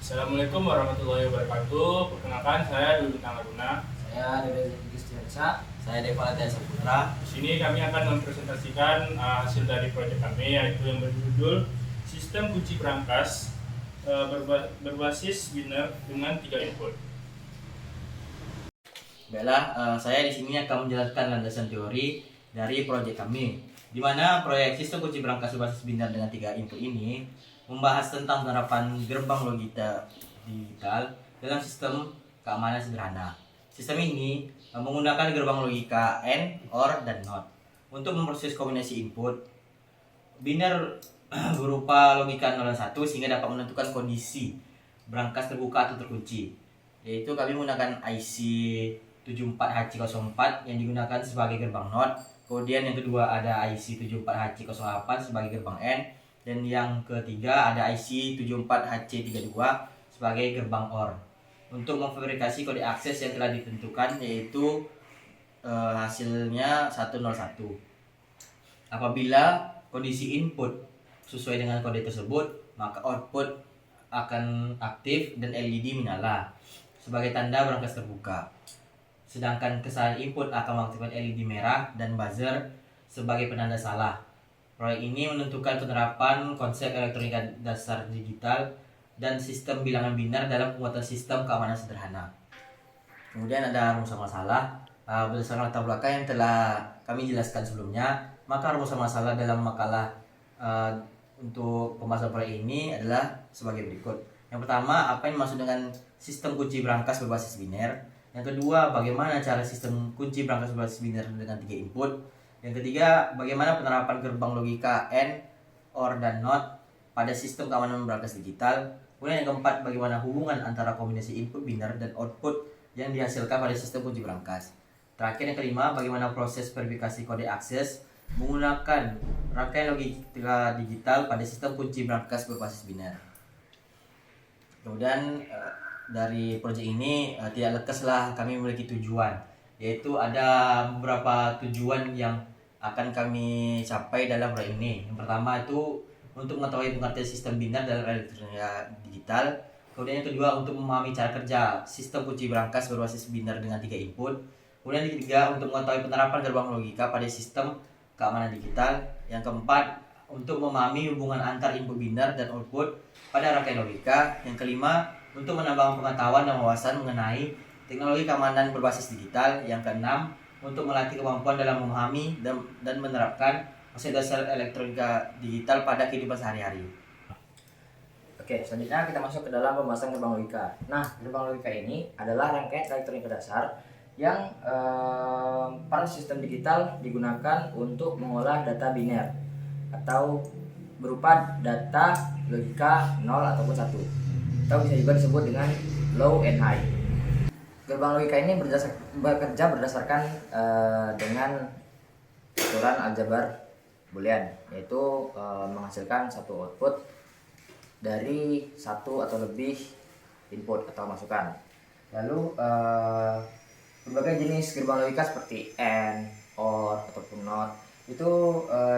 Assalamualaikum warahmatullahi wabarakatuh. Perkenalkan, saya Dwi Bintang Aruna. Saya Dede Kristiansa. Saya Deva Latih Saputra. Di sini kami akan mempresentasikan hasil dari proyek kami, yaitu yang berjudul Sistem Kunci Brankas berbasis binary dengan 3 input. Baiklah, saya di sini akan menjelaskan landasan teori dari proyek kami, di mana proyek sistem kunci berangkas berbasis binary dengan 3 input ini membahas tentang penerapan gerbang logika digital dalam sistem keamanan sederhana. Sistem ini menggunakan gerbang logika AND, OR, dan NOT untuk memproses kombinasi input biner berupa logika 0 dan 1 sehingga dapat menentukan kondisi brankas terbuka atau terkunci. Yaitu kami menggunakan IC 74HC04 yang digunakan sebagai gerbang NOT. Kemudian yang kedua ada IC 74HC08 sebagai gerbang AND, dan yang ketiga ada IC 74HC32 sebagai gerbang OR. Untuk memverifikasi kode akses yang telah ditentukan, yaitu hasilnya 101. Apabila kondisi input sesuai dengan kode tersebut, maka output akan aktif dan LED menyala sebagai tanda brankas terbuka. Sedangkan kesalahan input akan mengaktifkan LED merah dan buzzer sebagai penanda salah. Proyek ini menentukan penerapan konsep elektronika dasar digital dan sistem bilangan binar dalam penguatan sistem keamanan sederhana. Kemudian ada rumusan masalah. Berdasarkan latar belakang yang telah kami jelaskan sebelumnya, maka rumusan masalah dalam makalah untuk pembahasan proyek ini adalah sebagai berikut. Yang pertama, apa yang dimaksud dengan sistem kunci berangkas berbasis biner. Yang kedua, bagaimana cara sistem kunci berangkas berbasis biner dengan 3 input. Yang ketiga, bagaimana penerapan gerbang logika AND, OR, dan NOT pada sistem keamanan berangkas digital. Kemudian yang keempat, bagaimana hubungan antara kombinasi input biner dan output yang dihasilkan pada sistem kunci berangkas. Terakhir yang kelima, bagaimana proses verifikasi kode akses menggunakan rangkaian logika digital pada sistem kunci berangkas berbasis biner. Kemudian dari proyek ini tidak lekaslah kami memiliki tujuan, yaitu ada beberapa tujuan yang akan kami capai dalam proyek ini. Yang pertama itu untuk mengetahui pengertian sistem binar dalam elektronika digital. Kemudian yang kedua untuk memahami cara kerja sistem kunci berangkas berbasis binar dengan 3 input. Kemudian yang ketiga untuk mengetahui penerapan gerbang logika pada sistem keamanan digital. Yang keempat untuk memahami hubungan antar input binar dan output pada rangkaian logika. Yang kelima untuk menambah pengetahuan dan wawasan mengenai teknologi keamanan berbasis digital. Yang keenam untuk melatih kemampuan dalam memahami dan menerapkan konsep dasar elektronika digital pada kehidupan sehari-hari. Oke, selanjutnya kita masuk ke dalam pembahasan gerbang logika. Nah, gerbang logika ini adalah rangkaian elektronika dasar yang pada sistem digital digunakan untuk mengolah data biner atau berupa data logika 0 ataupun 1, atau bisa juga disebut dengan low and high. Gerbang logika ini bekerja berdasarkan dengan aturan aljabar boolean, yaitu menghasilkan satu output dari satu atau lebih input atau masukan. Lalu berbagai jenis gerbang logika seperti AND, OR, ataupun NOT itu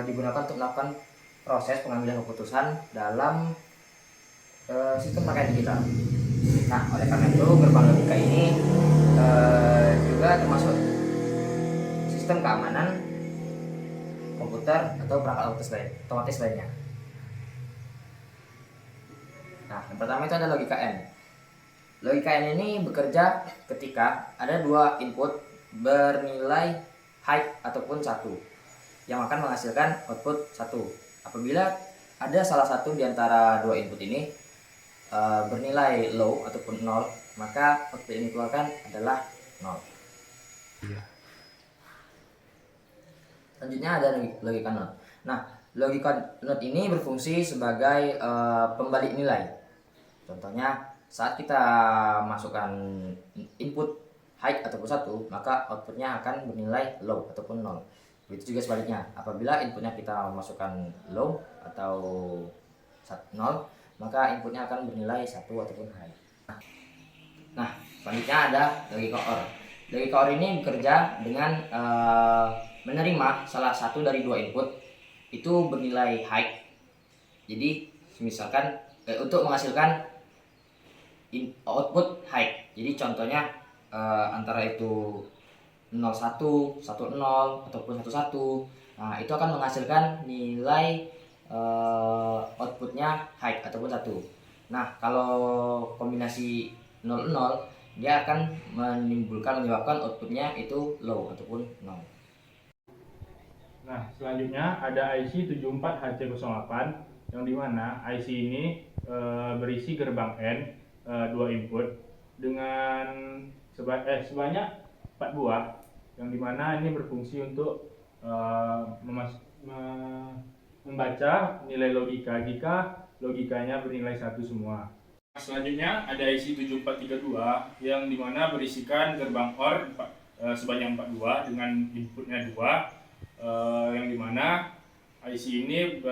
digunakan untuk melakukan proses pengambilan keputusan dalam sistem rangkaian digital. Nah, oleh karena itu gerbang logika ini juga termasuk sistem keamanan komputer atau perangkat otomatis lainnya. Nah, yang pertama itu ada logika AND. Logika AND ini bekerja ketika ada 2 input bernilai high ataupun 1 yang akan menghasilkan output 1. Apabila ada salah satu di antara 2 input ini bernilai low ataupun 0, maka output yang dikeluarkan adalah 0. Selanjutnya ada logika NOT. Nah, logika NOT ini berfungsi sebagai pembalik nilai. Contohnya, saat kita masukkan input high ataupun 1, maka outputnya akan bernilai low ataupun 0. Begitu juga sebaliknya, apabila inputnya kita masukkan low atau 0, maka inputnya akan bernilai 1 ataupun high. Nah, selanjutnya ada logika OR. Logika OR ini bekerja dengan menerima salah satu dari 2 input itu bernilai high. Jadi misalkan untuk menghasilkan output high. Jadi contohnya antara itu 01, 10 ataupun 11. Nah, itu akan menghasilkan nilai outputnya high ataupun 1. Nah, kalau kombinasi 00, dia akan menyebabkan outputnya itu low ataupun 0. Nah, selanjutnya ada IC 74HC08 yang dimana IC ini berisi gerbang N 2 input dengan sebanyak 4 buah yang dimana ini berfungsi untuk membaca nilai logika jika logikanya bernilai 1 semua. Selanjutnya ada IC 7432 yang dimana berisikan gerbang OR sebanyak 4 buah dengan inputnya 2, yang dimana IC ini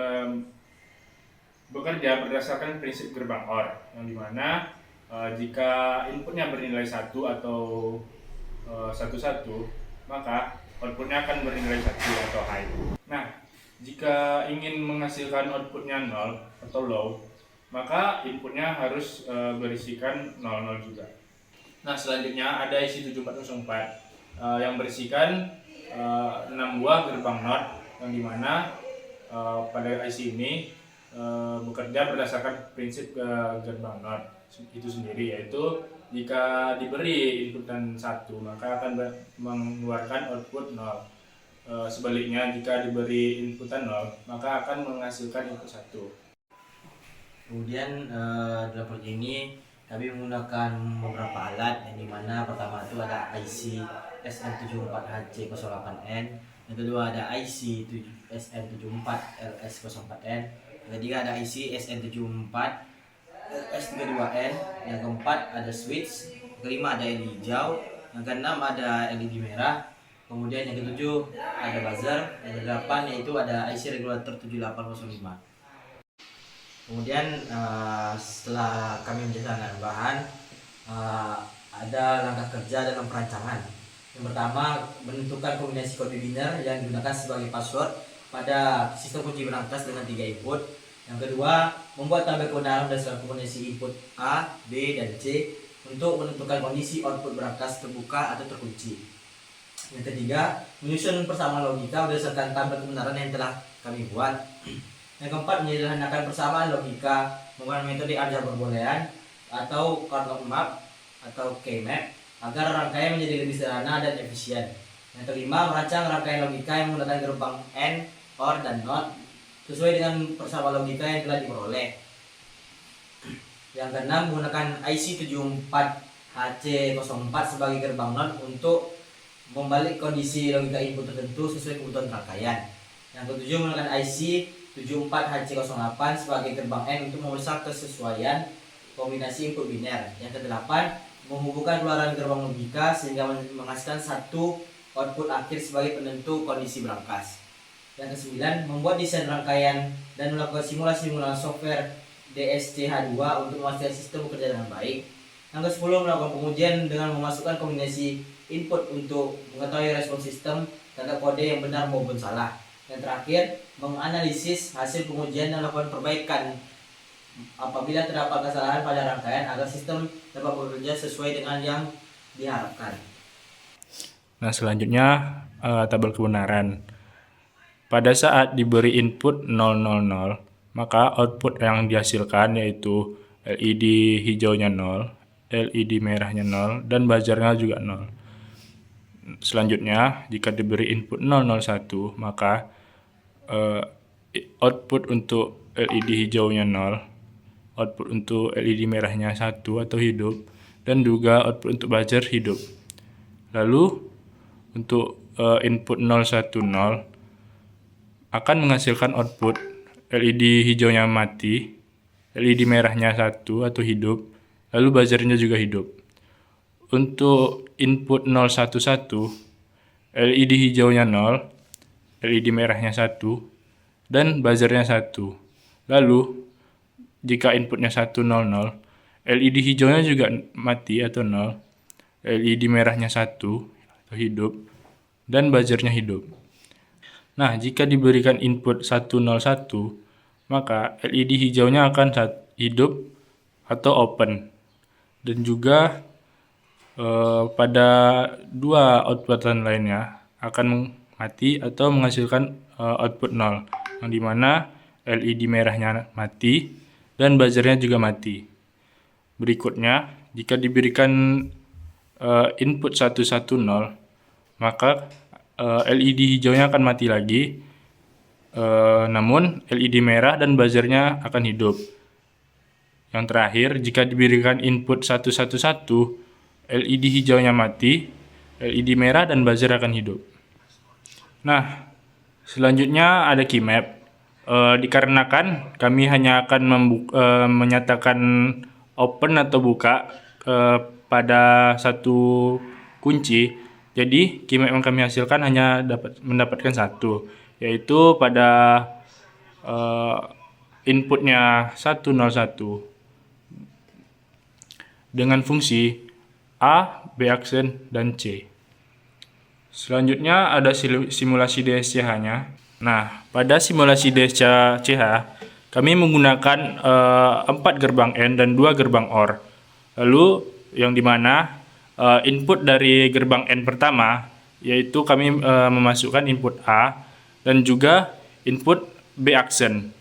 bekerja berdasarkan prinsip gerbang OR, yang dimana jika inputnya bernilai 1 atau 11, maka outputnya akan bernilai 1 atau high. Nah, jika ingin menghasilkan outputnya 0 atau low, maka inputnya harus berisikan 00 juga. Nah, selanjutnya ada IC 7404 yang berisikan 6 buah gerbang NOT, yang dimana pada IC ini bekerja berdasarkan prinsip gerbang NOT itu sendiri, yaitu jika diberi inputan 1 maka akan mengeluarkan output 0. Sebaliknya jika diberi inputan 0 maka akan menghasilkan input 1. Kemudian dalam proyek ini kami menggunakan beberapa alat, yang dimana pertama itu ada IC SM74HC08N, yang kedua ada IC SM74LS04N, yang ketiga ada IC SN74LS32N, yang keempat ada switch, yang kelima ada LED hijau, yang keenam ada LED merah, kemudian yang ketujuh ada buzzer, yang kedelapan yaitu ada IC regulator 7805. Kemudian setelah kami menjelaskan bahan, ada langkah kerja dalam perancangan. Yang pertama, menentukan kombinasi kode binary yang digunakan sebagai password pada sistem kunci berangkas dengan 3 input. Yang kedua, membuat tabel kebenaran berdasarkan kombinasi input A, B, dan C untuk menentukan kondisi output berangkas terbuka atau terkunci. Yang ketiga, menyusun persamaan logika berdasarkan tabel kebenaran yang telah kami buat. Yang keempat, menyederhanakan persamaan logika menggunakan metode aljabar boolean atau Carnot map atau K-map agar rangkaian menjadi lebih sederhana dan efisien. Yang kelima, merancang rangkaian logika yang menggunakan gerbang AND, OR, dan NOT sesuai dengan persamaan logika yang telah diperoleh. Yang keenam, menggunakan IC 74HC04 sebagai gerbang NOT untuk membalik kondisi logika input tertentu sesuai kebutuhan rangkaian. Yang ketujuh, menggunakan IC 74HC08 sebagai gerbang N untuk memeriksa kesesuaian kombinasi input biner. Yang kedelapan, menghubungkan keluaran gerbang logika sehingga menghasilkan satu output akhir sebagai penentu kondisi berangkas. Yang kesembilan, membuat desain rangkaian dan melakukan simulasi menggunakan software DSCH2 untuk memastikan sistem bekerja dengan baik. Yang ke-10, melakukan pengujian dengan memasukkan kombinasi input untuk mengetahui respon sistem terhadap kode yang benar maupun salah. Yang terakhir, menganalisis hasil pengujian dan melakukan perbaikan apabila terdapat kesalahan pada rangkaian agar sistem dapat bekerja sesuai dengan yang diharapkan. Nah, selanjutnya tabel kebenaran. Pada saat diberi input 000, maka output yang dihasilkan yaitu LED hijaunya 0, LED merahnya 0, dan buzzernya juga 0. Selanjutnya, jika diberi input 001, maka output untuk LED hijaunya 0, output untuk LED merahnya 1 atau hidup, dan juga output untuk buzzer hidup. Lalu untuk input 010 akan menghasilkan output LED hijaunya mati, LED merahnya 1 atau hidup, lalu buzzernya juga hidup. Untuk input 011, LED hijaunya 0, LED merahnya 1, dan buzzernya 1. Lalu, jika inputnya 100, LED hijaunya juga mati atau 0, LED merahnya 1 atau hidup, dan buzzernya hidup. Nah, jika diberikan input 101, maka LED hijaunya akan hidup atau open. dan juga pada dua outputan lainnya akan mati atau menghasilkan output 0, yang dimana LED merahnya mati dan buzzernya juga mati. Berikutnya, jika diberikan input 110, maka LED hijaunya akan mati lagi, namun LED merah dan buzzernya akan hidup. Yang terakhir, jika diberikan input 111, LED hijaunya mati, LED merah dan buzzer akan hidup. Nah, selanjutnya ada key map. Dikarenakan kami hanya akan menyatakan open atau buka pada satu kunci, jadi key map yang kami hasilkan hanya mendapatkan satu, yaitu pada inputnya 101 dengan fungsi A, B aksen, dan C. Selanjutnya ada simulasi DSCH-nya. Nah, pada simulasi DSCH, kami menggunakan 4 gerbang AND dan 2 gerbang OR. Lalu, yang dimana input dari gerbang AND pertama, yaitu kami memasukkan input A dan juga input B aksen.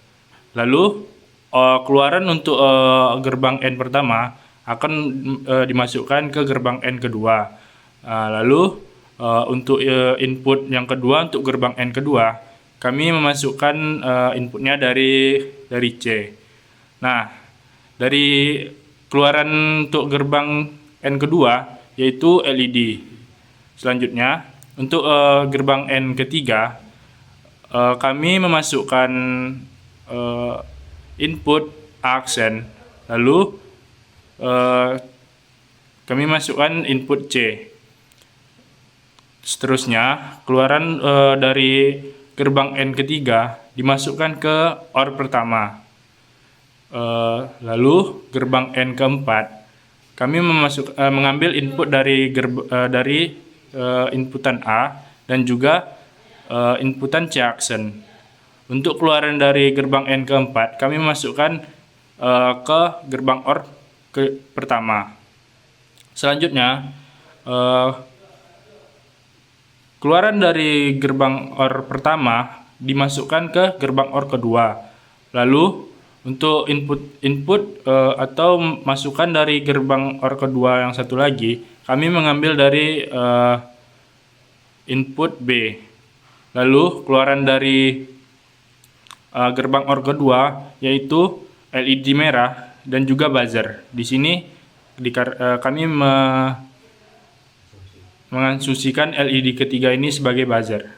Lalu, keluaran untuk gerbang AND pertama akan dimasukkan ke gerbang AND kedua. Lalu, untuk input yang kedua untuk gerbang AND kedua, kami memasukkan inputnya dari C. Nah, dari keluaran untuk gerbang AND kedua yaitu LED. Selanjutnya, untuk gerbang AND ketiga, kami memasukkan input aksen, lalu kami masukkan input C. Seterusnya, keluaran dari gerbang AND ketiga dimasukkan ke OR pertama. Lalu gerbang AND keempat, kami mengambil input dari inputan A dan juga inputan C aksen. Untuk keluaran dari gerbang AND keempat, kami memasukkan ke gerbang OR pertama. Selanjutnya, keluaran dari gerbang OR pertama dimasukkan ke gerbang OR kedua. Lalu untuk input atau masukan dari gerbang OR kedua yang satu lagi, kami mengambil dari input B. Lalu keluaran dari gerbang OR kedua yaitu LED merah dan juga buzzer. Di sini kami mengasumsikan LED ketiga ini sebagai buzzer.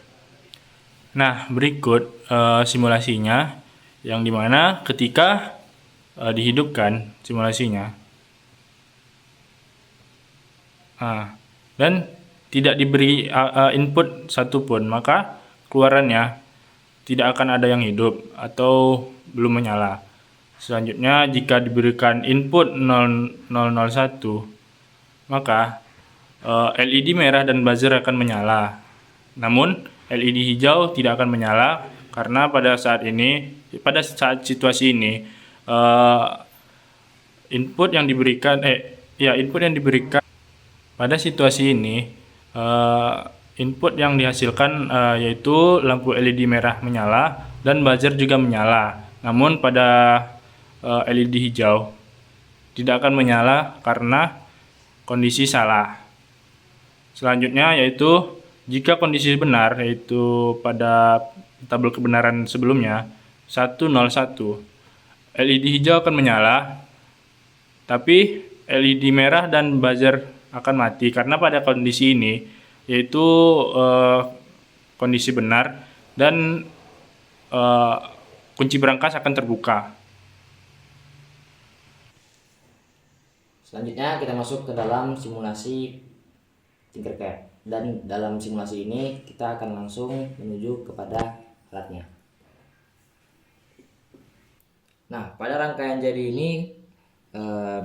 Nah, berikut simulasinya, yang dimana ketika dihidupkan simulasinya dan tidak diberi input satupun, maka keluarannya tidak akan ada yang hidup atau belum menyala. Selanjutnya, jika diberikan input 001, maka LED merah dan buzzer akan menyala. Namun LED hijau tidak akan menyala karena pada saat situasi ini input yang diberikan pada situasi ini input yang dihasilkan yaitu lampu LED merah menyala dan buzzer juga menyala. Namun pada LED hijau tidak akan menyala karena kondisi salah. Selanjutnya yaitu jika kondisi benar, yaitu pada tabel kebenaran sebelumnya 101, LED hijau akan menyala, tapi LED merah dan buzzer akan mati karena pada kondisi ini yaitu kondisi benar dan kunci berangkas akan terbuka. Selanjutnya kita masuk ke dalam simulasi Tinkercad, dan dalam simulasi ini kita akan langsung menuju kepada alatnya. Nah, pada rangkaian jadi ini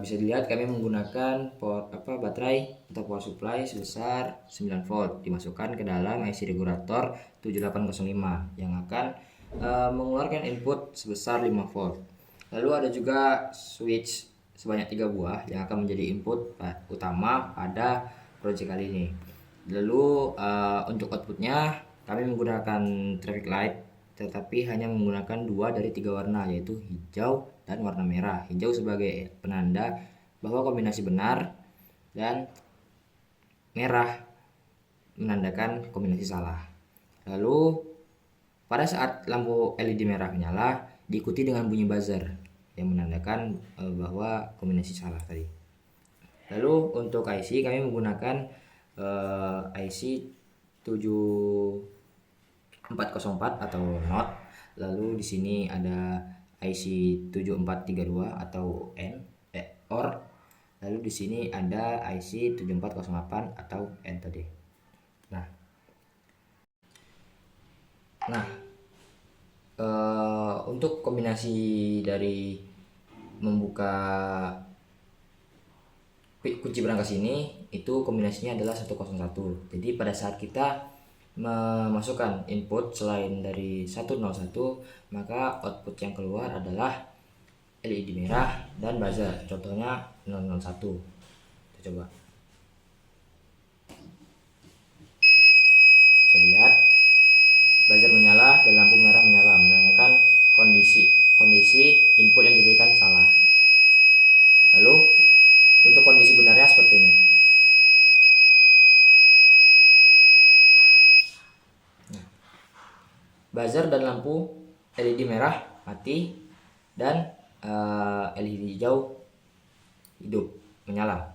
bisa dilihat kami menggunakan baterai atau power supply sebesar 9 volt dimasukkan ke dalam IC regulator 7805 yang akan mengeluarkan input sebesar 5 volt. Lalu ada juga switch sebanyak 3 buah yang akan menjadi input utama pada project kali ini. Lalu untuk outputnya kami menggunakan traffic light, tetapi hanya menggunakan 2 dari 3 warna, yaitu hijau dan warna merah. Hijau sebagai penanda bahwa kombinasi benar dan merah menandakan kombinasi salah. Lalu pada saat lampu LED merah menyala diikuti dengan bunyi buzzer yang menandakan bahwa kombinasi salah tadi. Lalu untuk IC kami menggunakan IC 7404 atau NOT. Lalu di sini ada IC 7432 atau OR. Lalu di sini ada IC 7408 atau N tadi. Nah, untuk kombinasi dari membuka kunci berangkas ini itu kombinasinya adalah 101. Jadi pada saat kita memasukkan input selain dari 101, maka output yang keluar adalah LED merah dan buzzer. Contohnya 001. Kita coba. Bisa lihat buzzer menyala dan lampu merah menyala, menandakan kondisi input yang diberikan salah. Lalu untuk kondisi benarnya seperti ini. Nah, buzzer dan lampu LED merah mati dan LED hijau hidup menyala,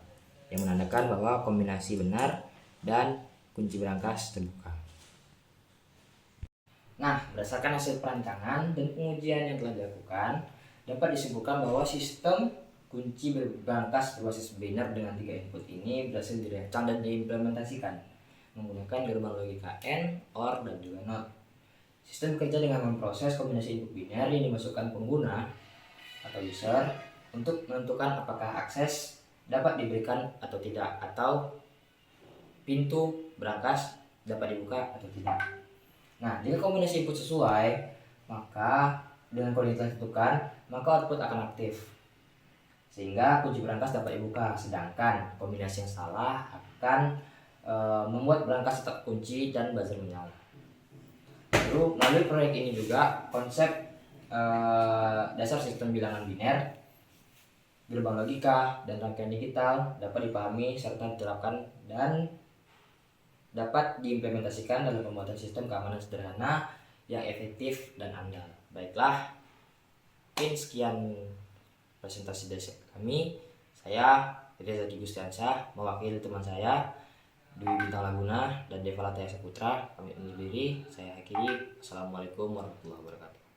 yang menandakan bahwa kombinasi benar dan kunci berangkas terbuka. Nah, berdasarkan hasil perancangan dan pengujian yang telah dilakukan, dapat disimpulkan bahwa sistem kunci berangkas berbasis biner dengan 3 input ini berhasil dirancang dan diimplementasikan menggunakan gerbang logika AND, OR, dan juga NOT. Sistem bekerja dengan memproses kombinasi input biner yang dimasukkan pengguna atau user untuk menentukan apakah akses dapat diberikan atau tidak, atau pintu berangkas dapat dibuka atau tidak. Nah, jika kombinasi input sesuai, maka dengan kode yang telah ditentukan, maka output akan aktif sehingga kunci berangkas dapat dibuka, sedangkan kombinasi yang salah akan membuat berangkas tetap kunci dan buzzer menyala. Lalu melalui proyek ini juga konsep dasar sistem bilangan biner, gerbang logika, dan rangkaian digital dapat dipahami serta diterapkan dan dapat diimplementasikan dalam pembuatan sistem keamanan sederhana yang efektif dan andal. Baiklah, mungkin sekian presentasi dari kami. Saya Reza Gustiansyah mewakili teman saya Dwi Bintang Laguna dan Deva Lataya Saputra. Kami undur diri. Saya akhiri. Assalamualaikum warahmatullahi wabarakatuh.